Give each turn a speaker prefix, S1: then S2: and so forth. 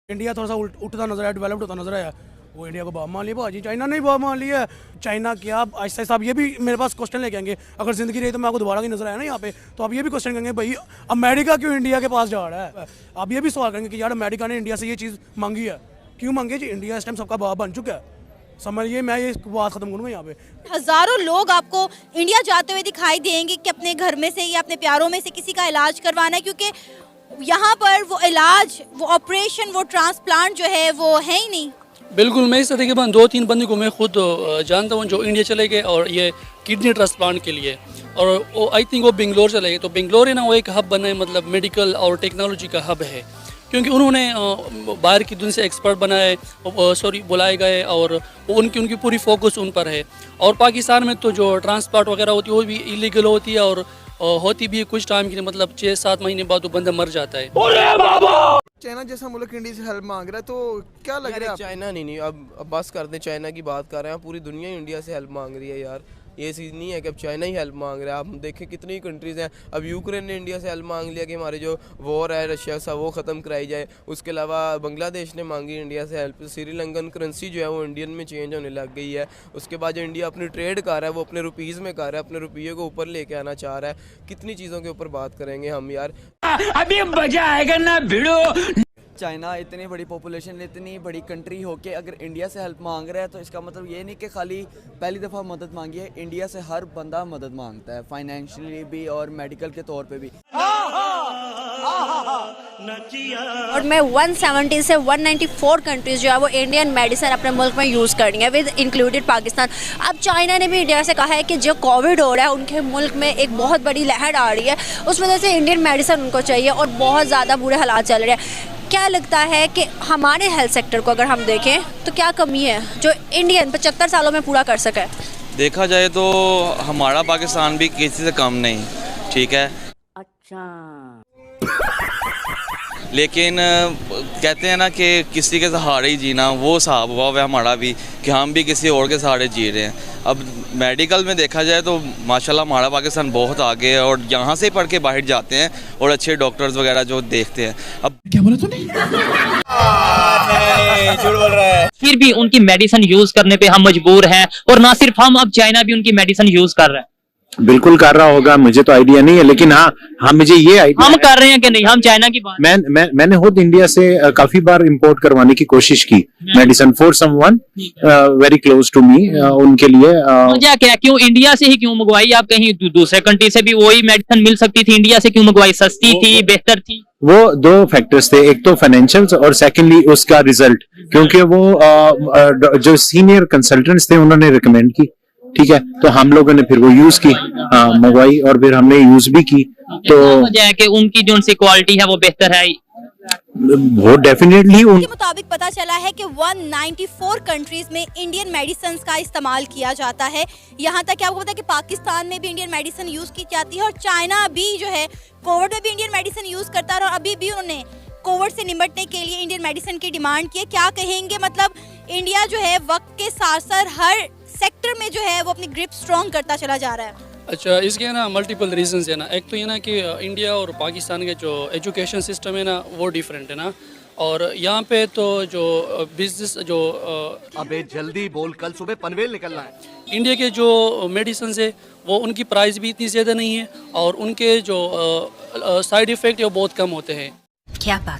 S1: India थोड़ा सा उठता नजर आया, डेवलप्ड होता नजर आया, वो इंडिया को बाप मान लिया भाजी। चाइना नहीं बाप मान लिया। चाइना क्या ऐसा साहब ये भी मेरे पास क्वेश्चन लेके आएंगे, अगर जिंदगी रही तो मैं आपको दोबारा की नजर आया ना यहाँ पे, तो आप ये भी क्वेश्चन करेंगे भाई अमेरिका क्यों इंडिया के पास जा रहा है। आप ये भी सवाल करेंगे कि यार अमेरिका ने इंडिया से ये चीज़ मांगी है, क्यों मांगी जी? इंडिया इस टाइम सबका बाप बन चुका है। समझिए, मैं ये बात खत्म करूँगा यहाँ पे।
S2: हजारों लोग आपको इंडिया जाते हुए दिखाई देंगे कि अपने घर में से या अपने प्यारों में से किसी का इलाज करवाना है, क्योंकि यहाँ पर वो इलाज, वो ऑपरेशन, वो ट्रांसप्लांट जो है वो है ही नहीं।
S3: बिल्कुल, मैं इस तरीके 2-3 बंदे को मैं खुद जानता हूँ जो इंडिया चले गए और ये किडनी ट्रांसप्लांट के लिए, और वो आई थिंक वो बेंगलोर चले गए। तो बेंगलोर है ना, वो एक हब बना है, मतलब मेडिकल और टेक्नोलॉजी का हब है, क्योंकि उन्होंने बाहर की दुनिया से एक्सपर्ट बनाए, बुलाए गए, और उनकी पूरी फोकस उन पर है। और पाकिस्तान में तो जो ट्रांसप्लांट वगैरह होती है वो भी इलीगल होती है, और होती भी है कुछ टाइम के लिए, मतलब 6-7 महीने बाद वो बंदा मर जाता है।
S4: चाइना जैसा मुल्क इंडिया से हेल्प मांग रहा है, तो क्या लग रहा है?
S5: चाइना नहीं, अब बस कर दें, चाइना की बात कर रहे हैं, पूरी दुनिया इंडिया से हेल्प मांग रही है यार। ये चीज़ नहीं है कि अब चाइना ही हेल्प मांग रहा है। आप देखें कितनी कंट्रीज़ हैं, अब यूक्रेन ने इंडिया से हेल्प मांग लिया कि हमारे जो वॉर है रशिया से वो ख़त्म कराई जाए। उसके अलावा बांग्लादेश ने मांगी इंडिया से हेल्प। श्रीलंकन करेंसी जो है वो इंडियन में चेंज होने लग गई है। उसके बाद जो इंडिया अपनी ट्रेड कर रहा है वो अपने रुपीज़ में कर रहा है, अपने रुपये को ऊपर लेके आना चाह रहा है। कितनी चीज़ों के ऊपर बात करेंगे हम यार,
S6: अभी मजा आएगा ना भिड़ो।
S7: चाइना इतनी बड़ी पॉपुलेशन, इतनी बड़ी कंट्री होके अगर इंडिया से हेल्प मांग रहा है, तो इसका मतलब ये नहीं कि खाली पहली दफ़ा मदद मांगी है। इंडिया से हर बंदा मदद मांगता है, फाइनेंशियली भी और मेडिकल के तौर पे भी।
S2: और मैं 170 से 194 कंट्रीज जो है वो इंडियन मेडिसिन अपने मुल्क में यूज़ करनी है, विद इंक्लूडेड पाकिस्तान। अब चाइना ने भी इंडिया से कहा है कि जो कोविड हो रहा है उनके मुल्क में एक बहुत बड़ी लहर आ रही है, उस वजह से इंडियन मेडिसिन उनको चाहिए, और बहुत ज़्यादा बुरे हालात चल रहे हैं। क्या लगता है कि हमारे हेल्थ सेक्टर को अगर हम देखें तो क्या कमी है जो इंडियन 75 सालों में पूरा कर सके?
S8: देखा जाए तो हमारा पाकिस्तान भी किसी से कम नहीं, ठीक है।
S9: अच्छा।
S8: लेकिन कहते हैं ना कि किसी के सहारे ही जीना, वो हिसाब हुआ है हमारा भी, कि हम भी किसी और के सहारे जी रहे हैं। अब मेडिकल में देखा जाए तो माशाल्लाह हमारा पाकिस्तान बहुत आगे है, और यहाँ से पढ़ के बाहर जाते हैं और अच्छे डॉक्टर्स वगैरह जो देखते हैं। अब
S6: क्या बोला तूने?
S5: झूठ बोल रहा है।
S9: फिर भी उनकी मेडिसिन यूज करने पे हम मजबूर हैं, और ना सिर्फ हम, अब चाइना भी उनकी मेडिसिन यूज कर रहा है।
S10: बिल्कुल कर रहा होगा, मुझे तो आइडिया नहीं है, लेकिन हाँ मुझे ये आइडिया
S9: हम कर रहे हैं कि नहीं, हम चाइना की बात।
S10: मैंने खुद इंडिया से काफी बार इंपोर्ट करवाने की कोशिश की medicine for someone very close to me, उनके लिए।
S9: वजह क्या, क्यों इंडिया से ही क्यों मंगवाई? आप कहीं दूसरे कंट्री से भी वही मेडिसिन मिल सकती थी, इंडिया से क्यों मंगवाई? सस्ती थी, बेहतर थी?
S10: वो दो फैक्टर्स थे, एक तो फाइनेंशियल और सेकेंडली उसका रिजल्ट, क्योंकि वो जो सीनियर कंसल्टेंट्स थे उन्होंने रिकमेंड की, ठीक है, तो हम लोगों ने फिर वो यूज की, मंगवाई, और फिर हमने यूज भी की। तो
S9: वजह है कि उनकी जो उनसी क्वालिटी है वो बेहतर है।
S10: वो डेफिनेटली
S2: के मुताबिक पता चला है कि 194 कंट्रीज में इंडियन मेडिसिन का इस्तेमाल किया जाता है। यहाँ तक कि आपको पता है कि पाकिस्तान में भी इंडियन मेडिसिन यूज की जाती है, और चाइना भी जो है कोविड में भी इंडियन मेडिसिन यूज करता है, और अभी भी उन्होंने कोविड से निपटने के लिए इंडियन मेडिसिन की डिमांड की है। क्या कहेंगे, मतलब इंडिया जो है वक्त के साथ साथ हर सेक्टर में जो है वो अपनी ग्रिप स्ट्रॉन्ग करता चला जा रहा है।
S3: अच्छा, इसके ना मल्टीपल रीजंस है ना। एक तो ये ना कि इंडिया और पाकिस्तान के जो एजुकेशन सिस्टम है ना वो डिफरेंट है ना, और यहाँ पे तो जो बिजनेस जो
S6: अबे जल्दी बोल, कल सुबह पनवेल निकलना है।
S3: इंडिया के जो मेडिसिन है वो उनकी प्राइस भी इतनी ज़्यादा नहीं है, और उनके जो साइड इफ़ेक्ट है वो बहुत कम होते हैं।
S2: क्या बात